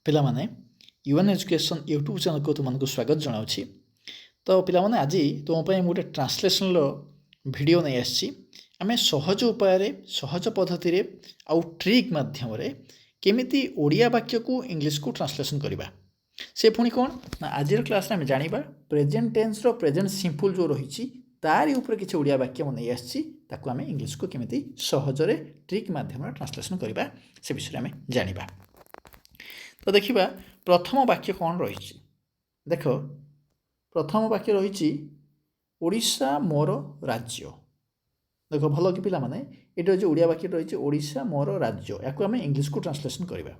ପିଲାମାନେ UN education YouTube ଚ୍ୟାନେଲକୁ ତୁମମାନଙ୍କୁ ସ୍ୱାଗତ ଜଣାଉଛି। ତ ପିଲାମାନେ ଆଜି ତୁମ ପାଇଁ ମୁଁ ଗୋଟେ ଟ୍ରାନ୍ସଲେସନ୍ର ଭିଡ଼ିଓ ନେଇ ଆସିଛି। ଆମେ ସହଜ ଉପାୟରେ ସହଜ ପଦ୍ଧତିରେ ଆଉ ଟ୍ରିକ୍ ମାଧ୍ୟମରେ କେମିତି ଓଡ଼ିଆ ବାକ୍ୟକୁ ଇଂଲିଶକୁ ଟ୍ରାନ୍ସଲେସନ୍ କରିବା। ସେ ପୁଣି କ'ଣ ନା ଆଜିର କ୍ଲାସ୍ରେ ଆମେ ଜାଣିବା ପ୍ରେଜେଣ୍ଟ ଟେନ୍ସର ପ୍ରେଜେଣ୍ଟ ସିମ୍ପଲ୍ ଯେଉଁ ରହିଛି ତାରି ଉପରେ କିଛି ଓଡ଼ିଆ ବାକ୍ୟ ମୁଁ ନେଇ ଆସିଛି, ତାକୁ ଆମେ ଇଂଲିଶକୁ କେମିତି ସହଜରେ ଟ୍ରିକ୍ ମାଧ୍ୟମରେ ଟ୍ରାନ୍ସଲେସନ୍ କରିବା ସେ ବିଷୟରେ ଆମେ ଜାଣିବା। ତ ଦେଖିବା ପ୍ରଥମ ବାକ୍ୟ କ'ଣ ରହିଛି। ଦେଖ ପ୍ରଥମ ବାକ୍ୟ ରହିଛି ଓଡ଼ିଶା ମୋର ରାଜ୍ୟ। ଦେଖ ଭଲ କି ପିଲାମାନେ, ଏଇଟା ହେଉଛି ଓଡ଼ିଆ ବାକ୍ୟ ରହିଛି ଓଡ଼ିଶା ମୋର ରାଜ୍ୟ। ୟାକୁ ଆମେ ଇଂଲିଶକୁ ଟ୍ରାନ୍ସଲେସନ୍ କରିବା।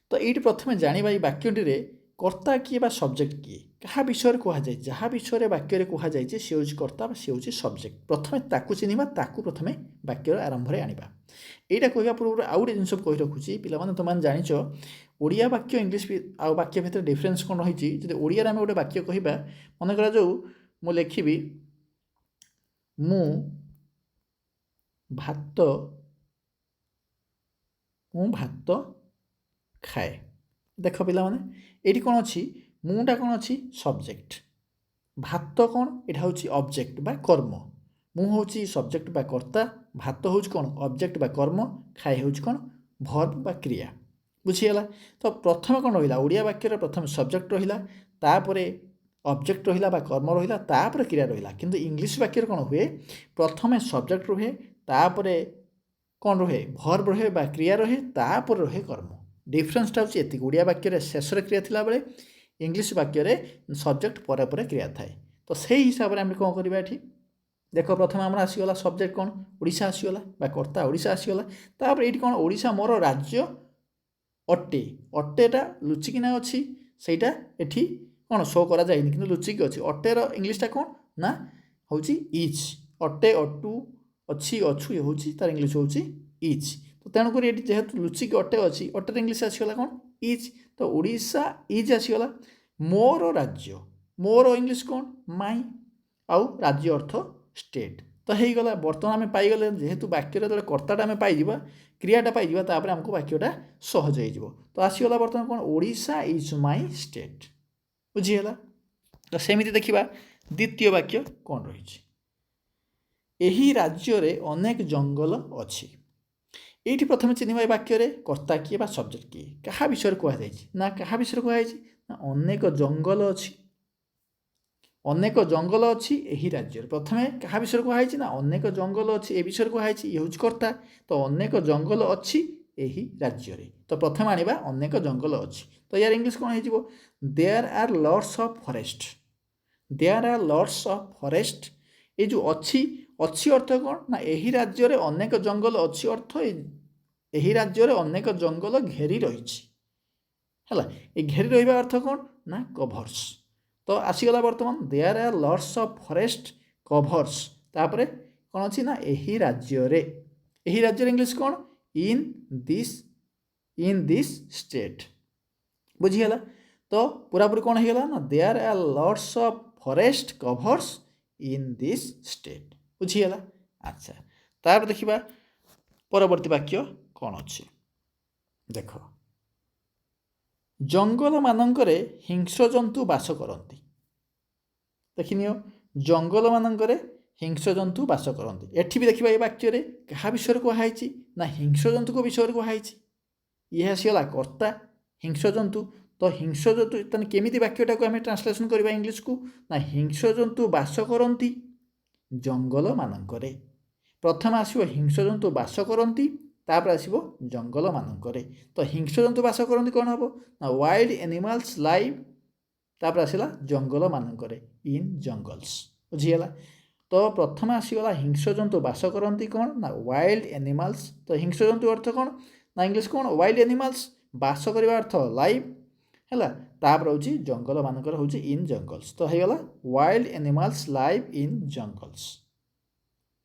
ତ ଏଇଠି ପ୍ରଥମେ ଜାଣିବା ଏଇ ବାକ୍ୟଟିରେ କର୍ତ୍ତା କିଏ ବା ସବଜେକ୍ଟ କିଏ, କାହା ବିଷୟରେ କୁହାଯାଇଛି। ଯାହା ବିଷୟରେ ବାକ୍ୟରେ କୁହାଯାଇଛି ସେ ହେଉଛି କର୍ତ୍ତା ବା ସେ ହେଉଛି ସବଜେକ୍ଟ। ପ୍ରଥମେ ତାକୁ ଚିହ୍ନିବା, ତାକୁ ପ୍ରଥମେ ବାକ୍ୟର ଆରମ୍ଭରେ ଆଣିବା। ଏଇଟା କହିବା ପୂର୍ବରୁ ଆଉ ଗୋଟେ ଜିନିଷ କହି ରଖୁଛି ପିଲାମାନେ, ତୁମମାନେ ଜାଣିଛ ଓଡ଼ିଆ ବାକ୍ୟ ଇଂଲିଶ ଆଉ ବାକ୍ୟ ଭିତରେ ଡିଫରେନ୍ସ କ'ଣ ରହିଛି। ଯଦି ଓଡ଼ିଆରେ ଆମେ ଗୋଟେ ବାକ୍ୟ କହିବା, ମନେ କରାଯାଉ ମୁଁ ଲେଖିବି ମୁଁ ଭାତ ଖାଏ। ଦେଖ ପିଲାମାନେ ଏଇଠି କ'ଣ ଅଛି, ମୁଁଟା କ'ଣ ଅଛି ସବଜେକ୍ଟ, ଭାତ କ'ଣ ଏଇଟା ହେଉଛି ଅବଜେକ୍ଟ ବା କର୍ମ। ମୁଁ ହେଉଛି ସବଜେକ୍ଟ ବା କର୍ତ୍ତା, ଭାତ ହେଉଛି କ'ଣ ଅବଜେକ୍ଟ ବା କର୍ମ, ଖାଏ ହେଉଛି କ'ଣ ଭର୍ବ ବା କ୍ରିୟା। ବୁଝିଗଲା। ତ ପ୍ରଥମେ କ'ଣ ରହିଲା, ଓଡ଼ିଆ ବାକ୍ୟରେ ପ୍ରଥମେ ସବଜେକ୍ଟ ରହିଲା, ତାପରେ ଅବଜେକ୍ଟ ରହିଲା ବା କର୍ମ ରହିଲା, ତାପରେ କ୍ରିୟା ରହିଲା। କିନ୍ତୁ ଇଂଲିଶ ବାକ୍ୟରେ କ'ଣ ହୁଏ, ପ୍ରଥମେ ସବଜେକ୍ଟ ରୁହେ, ତାପରେ କ'ଣ ରୁହେ ଭର୍ବ ରହେ ବା କ୍ରିୟା ରହେ, ତାପରେ ରହେ କର୍ମ। ଡିଫରେନ୍ସଟା ହେଉଛି ଏତିକି। ଓଡ଼ିଆ ବାକ୍ୟରେ ଶେଷରେ କ୍ରିୟା ଥିଲାବେଳେ ଇଂଲିଶ ବାକ୍ୟରେ ସବଜେକ୍ଟ ପରେ ପରେ କ୍ରିୟା ଥାଏ। ତ ସେଇ ହିସାବରେ ଆମେ କ'ଣ କରିବା ଏଠି, ଦେଖ ପ୍ରଥମେ ଆମର ଆସିଗଲା ସବଜେକ୍ଟ କ'ଣ ଓଡ଼ିଶା ଆସିଗଲା ବା କର୍ତ୍ତା ଓଡ଼ିଶା ଆସିଗଲା। ତାପରେ ଏଇଠି କ'ଣ ଓଡ଼ିଶା ମୋର ରାଜ୍ୟ ଅଟେ। ଅଟେଟା ଲୁଚିକିନା ଅଛି, ସେଇଟା ଏଠି କ'ଣ ଶୋ କରାଯାଇନି କିନ୍ତୁ ଲୁଚିକି ଅଛି। ଅଟେର ଇଂଲିଶଟା କ'ଣ ନା ହେଉଛି ଇଜ୍। ଅଟେ ଅଟୁ ଅଛି ଅଛୁ ଏ ହେଉଛି ତାର ଇଂଲିଶ ହେଉଛି ଇଜ୍। ତ ତେଣୁକରି ଏଠି ଯେହେତୁ ଲୁଚିକି ଅଟେ ଅଛି, ଅଟେର ଇଂଲିଶ ଆସିଗଲା କ'ଣ ଇଜ୍। ତ ଓଡ଼ିଶା ଇଜ୍ ଆସିଗଲା। ମୋର ରାଜ୍ୟ, ମୋର ଇଂଲିଶ କ'ଣ ମାଇ, ଆଉ ରାଜ୍ୟ ଅର୍ଥ ଷ୍ଟେଟ୍। ତ ହେଇଗଲା। ବର୍ତ୍ତମାନ ଆମେ ପାଇଗଲେ ଯେହେତୁ ବାକ୍ୟରେ ଯେତେବେଳେ କର୍ତ୍ତାଟା ଆମେ ପାଇଯିବା, କ୍ରିୟାଟା ପାଇଯିବା, ତାପରେ ଆମକୁ ବାକ୍ୟଟା ସହଜ ହେଇଯିବ। ତ ଆସିଗଲା ବର୍ତ୍ତମାନ କ'ଣ ଓଡ଼ିଶା ଇଜ୍ ମାଇ ଷ୍ଟେଟ୍। ବୁଝିଗଲା। ତ ସେମିତି ଦେଖିବା ଦ୍ୱିତୀୟ ବାକ୍ୟ କ'ଣ ରହିଛି। ଏହି ରାଜ୍ୟରେ ଅନେକ ଜଙ୍ଗଲ ଅଛି। ଏଇଠି ପ୍ରଥମେ ଚିହ୍ନିବା ଏ ବାକ୍ୟରେ କର୍ତ୍ତା କିଏ ବା ସବଜେକ୍ଟ କିଏ, କାହା ବିଷୟରେ କୁହାଯାଇଛି ନା କାହା ବିଷୟରେ କୁହାଯାଇଛି ନା ଅନେକ ଜଙ୍ଗଲ ଅଛି। ଅନେକ ଜଙ୍ଗଲ ଅଛି ଏହି ରାଜ୍ୟରେ। ପ୍ରଥମେ କାହା ବିଷୟରେ କୁହାଯାଇଛି ନା ଅନେକ ଜଙ୍ଗଲ ଅଛି ଏ ବିଷୟରେ କୁହାଯାଇଛି, ଇଏ ହେଉଛି କର୍ତ୍ତା। ତ ଅନେକ ଜଙ୍ଗଲ ଅଛି ଏହି ରାଜ୍ୟରେ। ତ ପ୍ରଥମେ ଆଣିବା ଅନେକ ଜଙ୍ଗଲ ଅଛି। ତ ୟାର ଇଂଲିଶ କ'ଣ ହେଇଯିବ, there are lots of forest. There are lots of forest. ଏଇ ଯେଉଁ ଅଛି, ଅଛି ଅର୍ଥ କ'ଣ ନା ଏହି ରାଜ୍ୟରେ ଅନେକ ଜଙ୍ଗଲ ଅଛି ଅର୍ଥ ଏହି ରାଜ୍ୟରେ ଅନେକ ଜଙ୍ଗଲ ଘେରି ରହିଛି। ହେଲା, ଏ ଘେରି ରହିବା ଅର୍ଥ କ'ଣ ନା କଭର୍ସ। ତ ଆସିଗଲା ବର୍ତ୍ତମାନ there are lots of forest covers. ତାପରେ କ'ଣ ଅଛି ନା ଏହି ରାଜ୍ୟରେ। ଏହି ରାଜ୍ୟରେ ଇଂଲିଶ କ'ଣ ଇନ୍ ଦିସ୍ ଷ୍ଟେଟ୍। ବୁଝିଗଲା। ତ ପୁରାପୁରି କ'ଣ ହେଇଗଲା ନା there are lots of forest covers in this state. ବୁଝିଗଲା। ଆଚ୍ଛା, ତାପରେ ଦେଖିବା ପରବର୍ତ୍ତୀ ବାକ୍ୟ କ'ଣ ଅଛି। ଦେଖ ଜଙ୍ଗଲମାନଙ୍କରେ ହିଂସ୍ରଜନ୍ତୁ ବାସ କରନ୍ତି। ଦେଖିନିଅ, ଜଙ୍ଗଲମାନଙ୍କରେ ହିଂସ୍ରଜନ୍ତୁ ବାସ କରନ୍ତି। ଏଠି ବି ଦେଖିବା ଏ ବାକ୍ୟରେ କାହା ବିଷୟରେ କୁହାଯାଇଛି ନା ହିଂସ୍ରଜନ୍ତୁଙ୍କ ବିଷୟରେ କୁହାଯାଇଛି। ଇଏ ଆସିଗଲା କର୍ତ୍ତା ହିଂସ୍ରଜନ୍ତୁ। ତ ହିଂସ୍ରଜନ୍ତୁ ତାହେଲେ କେମିତି ବାକ୍ୟଟାକୁ ଆମେ ଟ୍ରାନ୍ସଲେସନ୍ କରିବା ଇଂଲିଶକୁ ନା ହିଂସ୍ରଜନ୍ତୁ ବାସ କରନ୍ତି ଜଙ୍ଗଲମାନଙ୍କରେ। ପ୍ରଥମେ ଆସିବ ହିଂସ୍ରଜନ୍ତୁ ବାସ କରନ୍ତି, ତାପରେ ଆସିବ ଜଙ୍ଗଲମାନଙ୍କରେ। ତ ହିଂସ୍ରଜନ୍ତୁ ବାସ କରନ୍ତି କ'ଣ ହେବ ନା ୱାଇଲ୍ଡ ଆନିମାଲ୍ସ ଲାଇଭ୍, ତାପରେ ଆସିଲା ଜଙ୍ଗଲମାନଙ୍କରେ ଇନ୍ ଜଙ୍ଗଲ୍ସ। ବୁଝିଗଲା। ତ ପ୍ରଥମେ ଆସିଗଲା ହିଂସ୍ରଜନ୍ତୁ ବାସ କରନ୍ତି କ'ଣ ନା ୱାଇଲ୍ଡ ଆନିମାଲ୍ସ। ତ ହିଂସ୍ରଜନ୍ତୁ ଅର୍ଥ କ'ଣ ନା ଇଂଲିଶ କ'ଣ ୱାଇଲ୍ଡ ଆନିମାଲ୍ସ, ବାସ କରିବା ଅର୍ଥ ଲାଇଭ୍। ହେଲା, ତାପରେ ହେଉଛି ଜଙ୍ଗଲମାନଙ୍କର ହେଉଛି ଇନ୍ ଜଙ୍ଗଲ୍ସ। ତ ହେଇଗଲା wild animals live in jingles.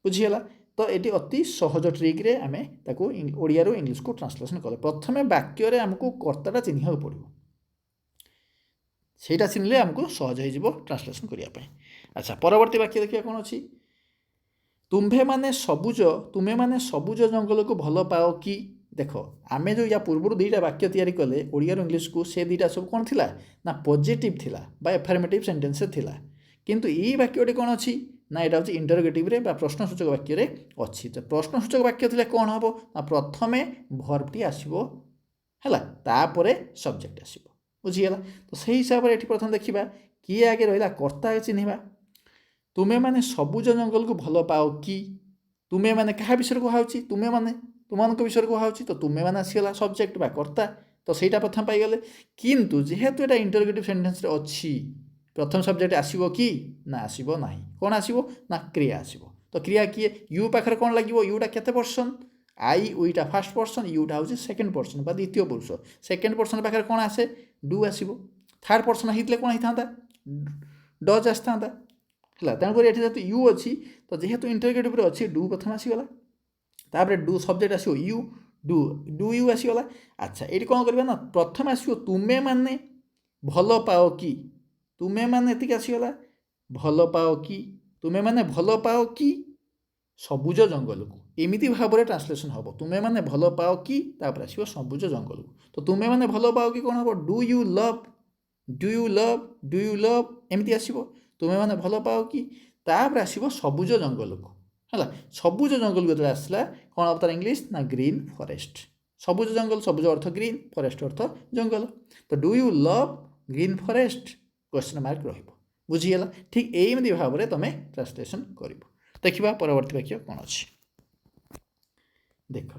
ବୁଝିଗଲା। ତ ଏଠି ଅତି ସହଜ ଟ୍ରିକ୍ରେ ଆମେ ତାକୁ ଓଡ଼ିଆରୁ ଇଂଲିଶକୁ ଟ୍ରାନ୍ସଲେସନ୍ କଲେ ପ୍ରଥମେ ବାକ୍ୟରେ ଆମକୁ କର୍ତ୍ତାଟା ଚିହ୍ନିବାକୁ ପଡ଼ିବ। ସେଇଟା ଚିହ୍ନିଲେ ଆମକୁ ସହଜ ହେଇଯିବ ଟ୍ରାନ୍ସଲେସନ୍ କରିବା ପାଇଁ। ଆଚ୍ଛା, ପରବର୍ତ୍ତୀ ବାକ୍ୟ ଦେଖିବା କ'ଣ ଅଛି। ତୁମେମାନେ ସବୁଜ ଜଙ୍ଗଲକୁ ଭଲ ପାଅ କି। देख आमे जो या पूर्व दुईटा वाक्य तैयारी कले ओडिया इंग्लीश को से दुईटा सब कौन थिला ना पॉजिटिव थिला बा एफर्मेटिव सेंटेंस थिला किंतु ई वाक्यटी कौन अच्छी ना यहाँ हूँ इंटरोगेटिव रे बा प्रश्नसूचक वाक्य अच्छी तो प्रश्नसूचक वाक्य थिले कौन हम ना प्रथमे भर्बटी आसो है तापर सब्जेक्ट आसो बुझीगला तो से हिसाब से ये प्रथम देखा किए आगे रहा कर्ता चिन्हवा तुमे मैंने सबुज जंगल को भल पाओ कि तुमे मैंने क्या विषय कहुच्छी तुमे मैंने तुम विषय कहुच्छी तो तुमे मैंने आसीगला सब्जेक्ट बा कर्ता तो सहीटा प्रथम पाईगले किंतु जेहेतु यहाँ इंटरोगेटिव सेंटेंस अच्छी प्रथम सब्जेक्ट आसो कि ना आसो ना कौन आसो ना क्रिया आसो तो क्रिया किए यू पाखे कौन लगे यूटा केते पर्सन आई उईटा फास्ट पर्सन यूटा हूँ सेकेंड पर्सन बा द्वितीय पुरुष सेकेंड पर्सन पाखे कौन आसे डू आसो थर्ड पर्सन होते कौन होता डज आसता है तेणुक ये जेहतु यू अच्छी तो जेहेतु इंटरोगेटिव अच्छी डू प्रथम आसीगला तापर डू सब्जेक्ट आसो यू डू डू यू आसीगला अच्छा ये कौन करवा ना प्रथम आसो तुमे माने भल पाओ कि तुमे माने एतिक आसीगला भल पाओ कि तुमे माने भल पाओ कि सबुज जंगल को एमती भाव में ट्रांसलेसन हम तुमे माने भल पाओ कि तापर आसो सबुज जंगल को तो तुमे माने भल पाओ कि कौन हम do you love do you love do you love एमती आसो तुमे माने भल पाओ कि तापर आसो सबुज जंगल को है सबुज जंगल को जो आसला कौन हम तार इंग्लीश ना ग्रीन फॉरेस्ट सबुज जंगल सबुज अर्थ ग्रीन फॉरेस्ट अर्थ जंगल तो do you love green forest question mark रुझीगला ठीक एमती भाव में तुम ट्रांसलेसन कर देखा परवर्ती वाक्य कौन अच्छी देख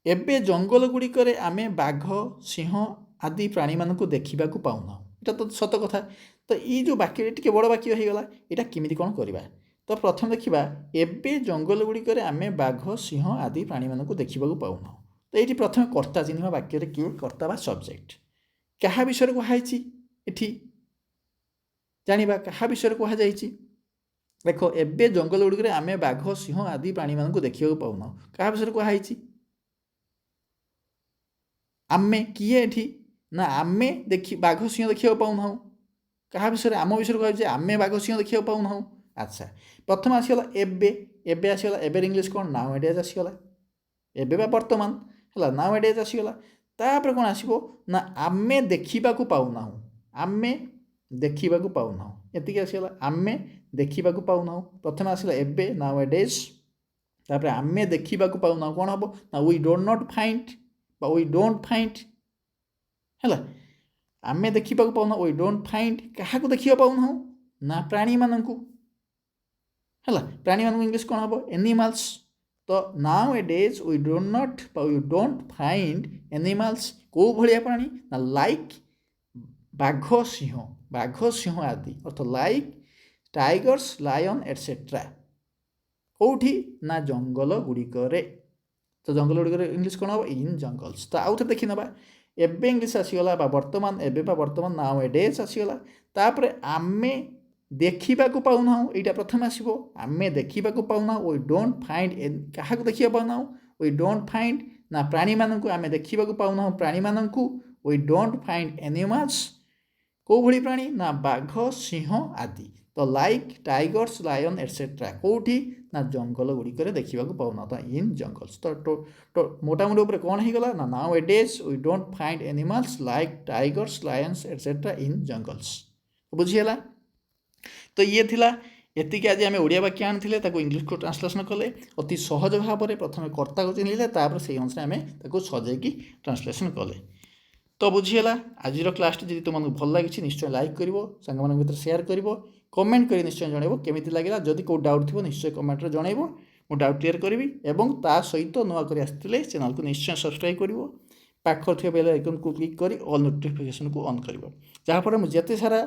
एबे जंगल गुड़िक आमे बाघ सिंह आदि प्राणी मान देखा पाऊना यहाँ तो सत कथा तो ये जो वाक्य टी बड़ वाक्य होगा यहाँ केमी कौन करवा तो प्रथम देखा एबे जंगल गुड़िक आमे बाघ सिंह आदि प्राणी मान देखा पाऊना तो ये प्रथम कर्ता चिन्ह वाक्य किए कर्ता बा सब्जेक्ट क्या विषय कहुई एठी जानिबा क्या विषय कहुई देख एबे जंगल गुड़िक आमे बाघ सिंह आदि प्राणी मान देखा पाऊना क्या विषय कहुई आमे किए एठी ना आमे देखी बाघ सिंह देखा पाऊना क्या विषय आम विषय कहुचे आमे बाघ सिंह देखा पाऊना अच्छा प्रथम आसीगला एबे एबे आसीगला एबे इंग्लीश कौन नाउ एडेज आसीगला एबे बा वर्तमान है नाउ एडेज आसीगला तापर कौन आसो ना आमे देखा पाऊना आमे देखा पाऊना एतिक आसीगला आमे देखा पाऊना प्रथम आसला एबे नाउ एडेज तापर आमे देखा पाऊना कौन हम ना वी डोंट नॉट फाइंड बा वी डोंट फाइंड है आमे देखा पाऊना वी डोंट फाइंड क्या देखा पाऊना ना प्राणी मानू है प्राणी मान इंग्लीश कौन हम एनिमल्स तो nowadays we don't find animals कौ भाया प्राणी ना लाइक बाघ सिंह आदि अर्थ लाइक टाइगर्स लायन एटसेट्रा कौटी ना जंगल गुड़िक तो जंगल गुड़िक इंग्लीश कौन हम इन जंगल्स तो आउ थे देखी ना एबे इंग्लीश आसीगला वर्तमान एबे वर्तमान नाउ ए डेज आसीगला तापर आमे देखा पाऊना यहाँ प्रथम आसो आमे देखा पाऊना वी डोंट फाइंड क्या देखा पाऊना वी डोंट फाइंड ना प्राणी मानू आमे देखा पाऊना प्राणी मानू वी डोंट फाइंड एनिमल्स कौ भली प्राणी ना बाघ सिंह आदि तो लाइक टाइगर्स लायन एटसेट्रा कौटी ना जंगल गुड़िक देखा पाऊना तो इन जंगल्स तो मोटामोटी उपर कौन होगा ना nowadays we don't find animals like tigers lions etcetera in jungles बुझीगला तो ये थिला एतिक आज आम ओडिया वाक्य आनी इंग्लीश को ट्रांसलेसन कले अति सहज भाव में प्रथम कर्ता को चिन्हले तापर से अनुसार आम सजाई ट्रांसलेसन कले तो बुझीगला आज क्लास जी तुमको भल लगी निश्चय लाइक कर सांग भर सेयार कर कमेंट कर निश्चय जनइब केमी लगे जदि कोई डाउट थी निश्चय कमेंट जनइब मु डाउट क्लीयर करी और ता सहित नुआ कर आसते चैनल को निश्चय सब्सक्राइब कर पाखर थे बेल आइकन को क्लिक कर ऑल नोटिफिकेशन को ऑन कर जहाँफल मुझे जिते सारा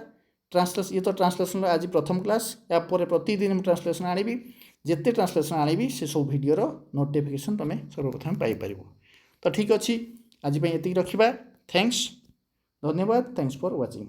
ट्रांसलेसन ये तो ट्रांसलेसन आज प्रथम क्लास या प्रतिदिन ट्रांसलेसन आनी जिते ट्रांसलेसन आनी से सब भिडर नोटिफिकेशन तुम सर्वप्रथम पाइपर तो ठीक अच्छे आज ये रखा थैंक्स धन्यवाद थैंक्स फॉर वाचिंग।